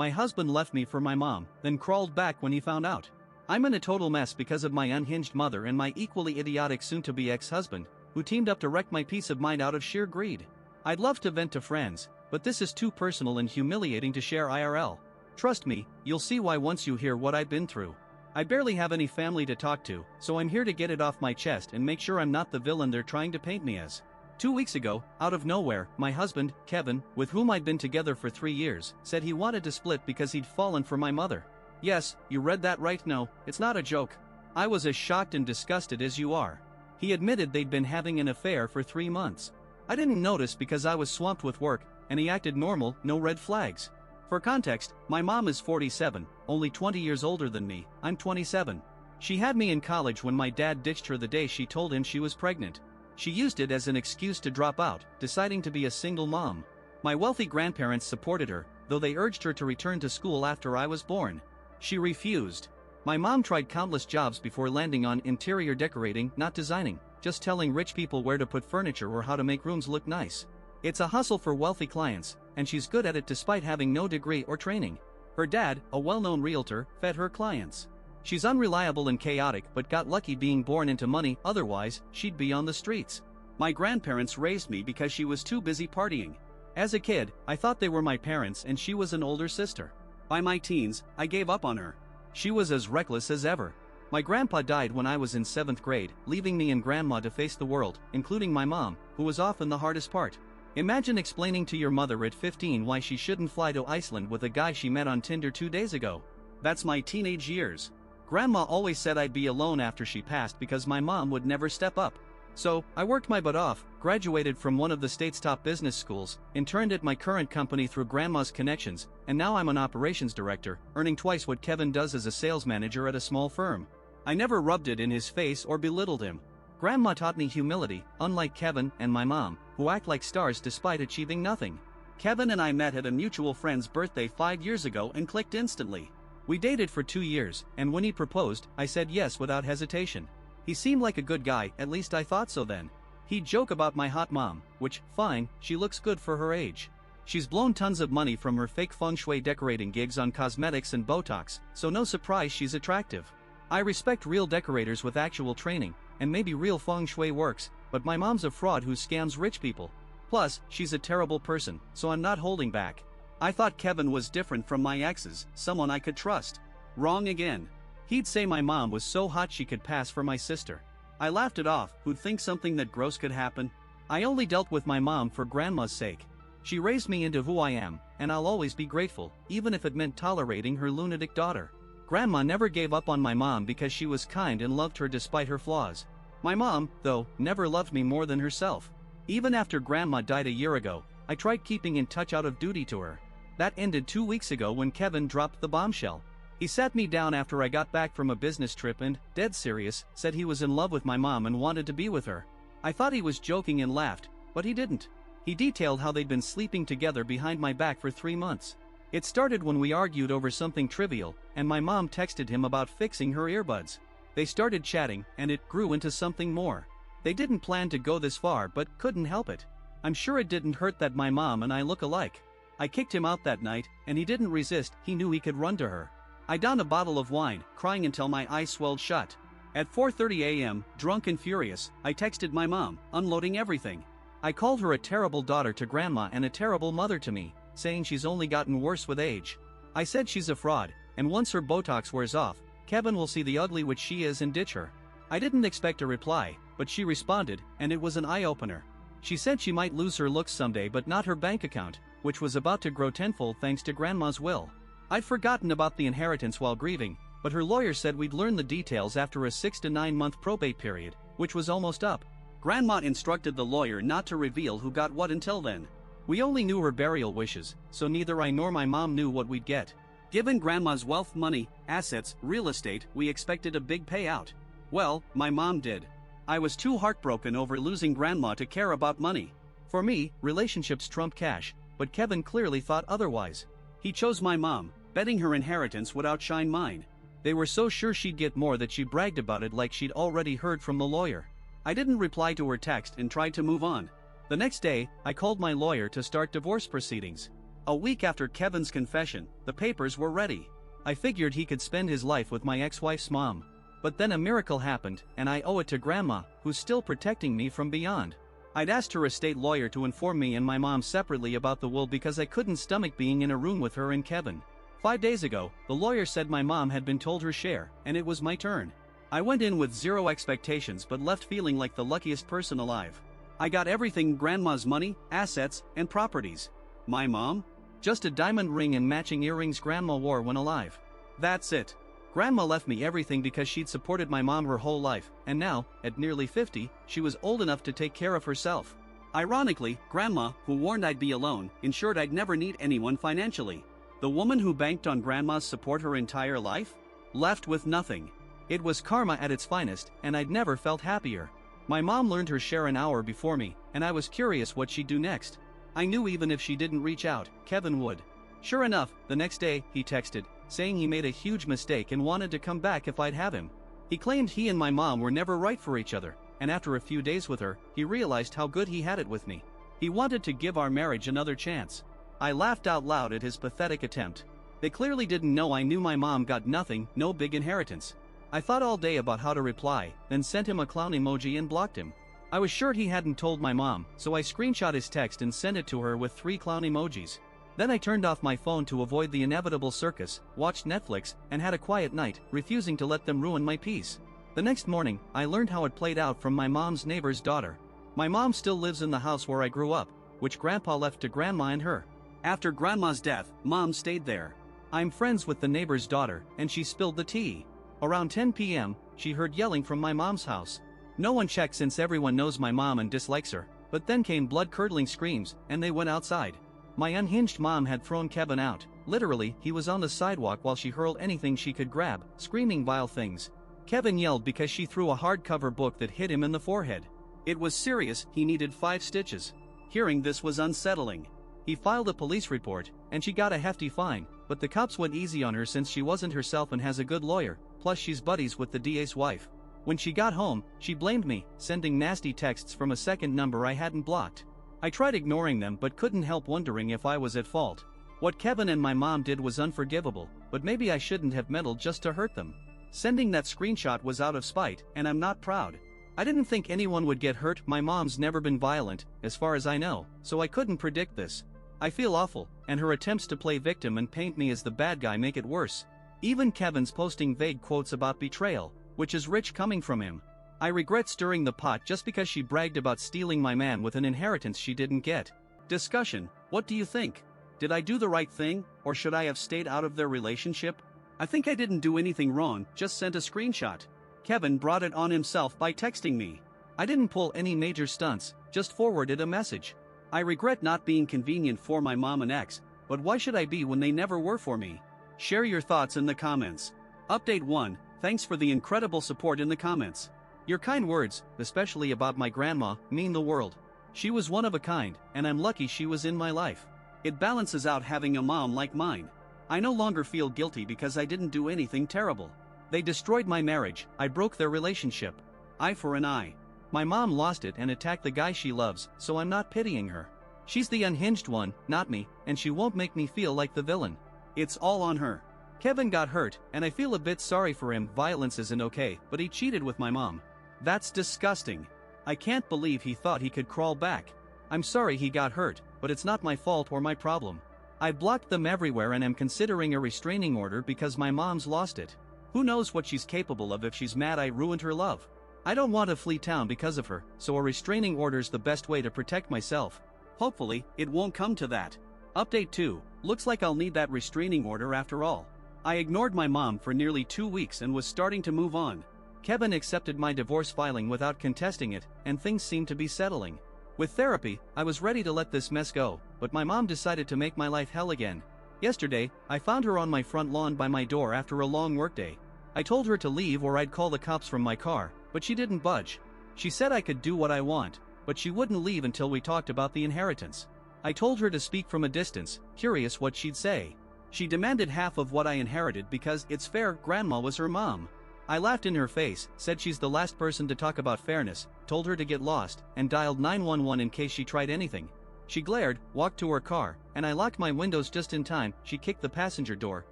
My husband left me for my mom, then crawled back when he found out. I'm in a total mess because of my unhinged mother and my equally idiotic soon-to-be ex-husband, who teamed up to wreck my peace of mind out of sheer greed. I'd love to vent to friends, but this is too personal and humiliating to share IRL. Trust me, you'll see why once you hear what I've been through. I barely have any family to talk to, so I'm here to get it off my chest and make sure I'm not the villain they're trying to paint me as. 2 weeks ago, out of nowhere, my husband, Kevin, with whom I'd been together for 3 years, said he wanted to split because he'd fallen for my mother. Yes, you read that right. No, it's not a joke. I was as shocked and disgusted as you are. He admitted they'd been having an affair for 3 months. I didn't notice because I was swamped with work, and he acted normal, no red flags. For context, my mom is 47, only 20 years older than me. I'm 27. She had me in college when my dad ditched her the day she told him she was pregnant. She used it as an excuse to drop out, deciding to be a single mom. My wealthy grandparents supported her, though they urged her to return to school after I was born. She refused. My mom tried countless jobs before landing on interior decorating, not designing, just telling rich people where to put furniture or how to make rooms look nice. It's a hustle for wealthy clients, and she's good at it despite having no degree or training. Her dad, a well-known realtor, fed her clients. She's unreliable and chaotic but got lucky being born into money, otherwise, she'd be on the streets. My grandparents raised me because she was too busy partying. As a kid, I thought they were my parents and she was an older sister. By my teens, I gave up on her. She was as reckless as ever. My grandpa died when I was in 7th grade, leaving me and grandma to face the world, including my mom, who was often the hardest part. Imagine explaining to your mother at 15 why she shouldn't fly to Iceland with a guy she met on Tinder 2 days ago. That's my teenage years. Grandma always said I'd be alone after she passed because my mom would never step up. So, I worked my butt off, graduated from one of the state's top business schools, interned at my current company through grandma's connections, and now I'm an operations director, earning twice what Kevin does as a sales manager at a small firm. I never rubbed it in his face or belittled him. Grandma taught me humility, unlike Kevin and my mom, who act like stars despite achieving nothing. Kevin and I met at a mutual friend's birthday 5 years ago and clicked instantly. We dated for 2 years, and when he proposed, I said yes without hesitation. He seemed like a good guy, at least I thought so then. He'd joke about my hot mom, which, fine, she looks good for her age. She's blown tons of money from her fake feng shui decorating gigs on cosmetics and Botox, so no surprise she's attractive. I respect real decorators with actual training, and maybe real feng shui works, but my mom's a fraud who scams rich people. Plus, she's a terrible person, so I'm not holding back. I thought Kevin was different from my exes, someone I could trust. Wrong again. He'd say my mom was so hot she could pass for my sister. I laughed it off, who'd think something that gross could happen? I only dealt with my mom for grandma's sake. She raised me into who I am, and I'll always be grateful, even if it meant tolerating her lunatic daughter. Grandma never gave up on my mom because she was kind and loved her despite her flaws. My mom, though, never loved me more than herself. Even after Grandma died a year ago, I tried keeping in touch out of duty to her. That ended 2 weeks ago when Kevin dropped the bombshell. He sat me down after I got back from a business trip and, dead serious, said he was in love with my mom and wanted to be with her. I thought he was joking and laughed, but he didn't. He detailed how they'd been sleeping together behind my back for 3 months. It started when we argued over something trivial, and my mom texted him about fixing her earbuds. They started chatting, and it grew into something more. They didn't plan to go this far but couldn't help it. I'm sure it didn't hurt that my mom and I look alike. I kicked him out that night, and he didn't resist. He knew he could run to her. I downed a bottle of wine, crying until my eyes swelled shut. At 4:30 a.m., drunk and furious, I texted my mom, unloading everything. I called her a terrible daughter to Grandma and a terrible mother to me, saying she's only gotten worse with age. I said she's a fraud, and once her Botox wears off, Kevin will see the ugly which she is and ditch her. I didn't expect a reply, but she responded, and it was an eye-opener. She said she might lose her looks someday but not her bank account, which was about to grow tenfold thanks to Grandma's will. I'd forgotten about the inheritance while grieving, but her lawyer said we'd learn the details after a 6 to 9 month probate period, which was almost up. Grandma instructed the lawyer not to reveal who got what until then. We only knew her burial wishes, so neither I nor my mom knew what we'd get. Given Grandma's wealth, money, assets, real estate, we expected a big payout. Well, my mom did. I was too heartbroken over losing Grandma to care about money. For me, relationships trump cash, but Kevin clearly thought otherwise. He chose my mom, betting her inheritance would outshine mine. They were so sure she'd get more that she bragged about it like she'd already heard from the lawyer. I didn't reply to her text and tried to move on. The next day, I called my lawyer to start divorce proceedings. A week after Kevin's confession, the papers were ready. I figured he could spend his life with my ex-wife's mom. But then a miracle happened, and I owe it to Grandma, who's still protecting me from beyond. I'd asked her estate lawyer to inform me and my mom separately about the will because I couldn't stomach being in a room with her and Kevin. 5 days ago, the lawyer said my mom had been told her share, and it was my turn. I went in with zero expectations but left feeling like the luckiest person alive. I got everything: Grandma's money, assets, and properties. My mom? Just a diamond ring and matching earrings Grandma wore when alive. That's it. Grandma left me everything because she'd supported my mom her whole life, and now, at nearly 50, she was old enough to take care of herself. Ironically, Grandma, who warned I'd be alone, ensured I'd never need anyone financially. The woman who banked on Grandma's support her entire life? Left with nothing. It was karma at its finest, and I'd never felt happier. My mom learned her share an hour before me, and I was curious what she'd do next. I knew even if she didn't reach out, Kevin would. Sure enough, the next day, he texted, saying he made a huge mistake and wanted to come back if I'd have him. He claimed he and my mom were never right for each other, and after a few days with her, he realized how good he had it with me. He wanted to give our marriage another chance. I laughed out loud at his pathetic attempt. They clearly didn't know I knew my mom got nothing, no big inheritance. I thought all day about how to reply, then sent him a clown emoji and blocked him. I was sure he hadn't told my mom, so I screenshot his text and sent it to her with 3 clown emojis. Then I turned off my phone to avoid the inevitable circus, watched Netflix, and had a quiet night, refusing to let them ruin my peace. The next morning, I learned how it played out from my mom's neighbor's daughter. My mom still lives in the house where I grew up, which Grandpa left to Grandma and her. After Grandma's death, Mom stayed there. I'm friends with the neighbor's daughter, and she spilled the tea. Around 10 p.m., she heard yelling from my mom's house. No one checked since everyone knows my mom and dislikes her, but then came blood-curdling screams, and they went outside. My unhinged mom had thrown Kevin out. Literally, he was on the sidewalk while she hurled anything she could grab, screaming vile things. Kevin yelled because she threw a hardcover book that hit him in the forehead. It was serious, he needed 5 stitches. Hearing this was unsettling. He filed a police report, and she got a hefty fine, but the cops went easy on her since she wasn't herself and has a good lawyer, plus she's buddies with the DA's wife. When she got home, she blamed me, sending nasty texts from a second number I hadn't blocked. I tried ignoring them but couldn't help wondering if I was at fault. What Kevin and my mom did was unforgivable, but maybe I shouldn't have meddled just to hurt them. Sending that screenshot was out of spite, and I'm not proud. I didn't think anyone would get hurt. My mom's never been violent, as far as I know, so I couldn't predict this. I feel awful, and her attempts to play victim and paint me as the bad guy make it worse. Even Kevin's posting vague quotes about betrayal, which is rich coming from him. I regret stirring the pot just because she bragged about stealing my man with an inheritance she didn't get. Discussion: what do you think? Did I do the right thing, or should I have stayed out of their relationship? I think I didn't do anything wrong, just sent a screenshot. Kevin brought it on himself by texting me. I didn't pull any major stunts, just forwarded a message. I regret not being convenient for my mom and ex, but why should I be when they never were for me? Share your thoughts in the comments. Update 1, thanks for the incredible support in the comments. Your kind words, especially about my grandma, mean the world. She was one of a kind, and I'm lucky she was in my life. It balances out having a mom like mine. I no longer feel guilty because I didn't do anything terrible. They destroyed my marriage, I broke their relationship. Eye for an eye. My mom lost it and attacked the guy she loves, so I'm not pitying her. She's the unhinged one, not me, and she won't make me feel like the villain. It's all on her. Kevin got hurt, and I feel a bit sorry for him. Violence isn't okay, but he cheated with my mom. That's disgusting. I can't believe he thought he could crawl back. I'm sorry he got hurt, but it's not my fault or my problem. I blocked them everywhere and am considering a restraining order because my mom's lost it. Who knows what she's capable of if she's mad I ruined her love. I don't want to flee town because of her, so a restraining order's the best way to protect myself. Hopefully, it won't come to that. Update 2, looks like I'll need that restraining order after all. I ignored my mom for nearly 2 weeks and was starting to move on. Kevin accepted my divorce filing without contesting it, and things seemed to be settling. With therapy, I was ready to let this mess go, but my mom decided to make my life hell again. Yesterday, I found her on my front lawn by my door after a long workday. I told her to leave or I'd call the cops from my car, but she didn't budge. She said I could do what I want, but she wouldn't leave until we talked about the inheritance. I told her to speak from a distance, curious what she'd say. She demanded half of what I inherited because it's fair. Grandma was her mom. I laughed in her face, said she's the last person to talk about fairness, told her to get lost, and dialed 911 in case she tried anything. She glared, walked to her car, and I locked my windows just in time. She kicked the passenger door,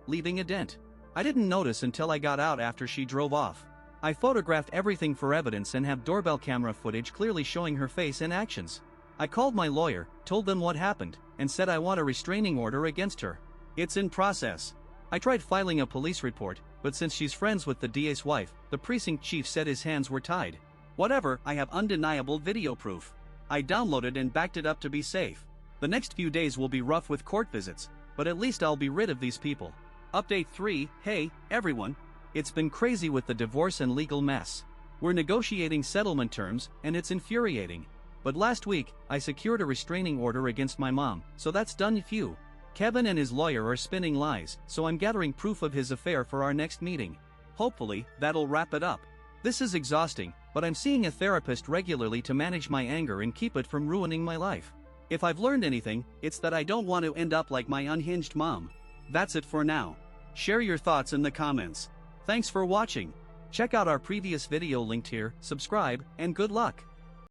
leaving a dent. I didn't notice until I got out after she drove off. I photographed everything for evidence and have doorbell camera footage clearly showing her face and actions. I called my lawyer, told them what happened, and said I want a restraining order against her. It's in process. I tried filing a police report, but since she's friends with the DA's wife, the precinct chief said his hands were tied. Whatever, I have undeniable video proof. I downloaded and backed it up to be safe. The next few days will be rough with court visits, but at least I'll be rid of these people. Update 3, hey, everyone. It's been crazy with the divorce and legal mess. We're negotiating settlement terms, and it's infuriating. But last week, I secured a restraining order against my mom, so that's done. Phew. Kevin and his lawyer are spinning lies, so I'm gathering proof of his affair for our next meeting. Hopefully, that'll wrap it up. This is exhausting, but I'm seeing a therapist regularly to manage my anger and keep it from ruining my life. If I've learned anything, it's that I don't want to end up like my unhinged mom. That's it for now. Share your thoughts in the comments. Thanks for watching. Check out our previous video linked here, subscribe, and good luck.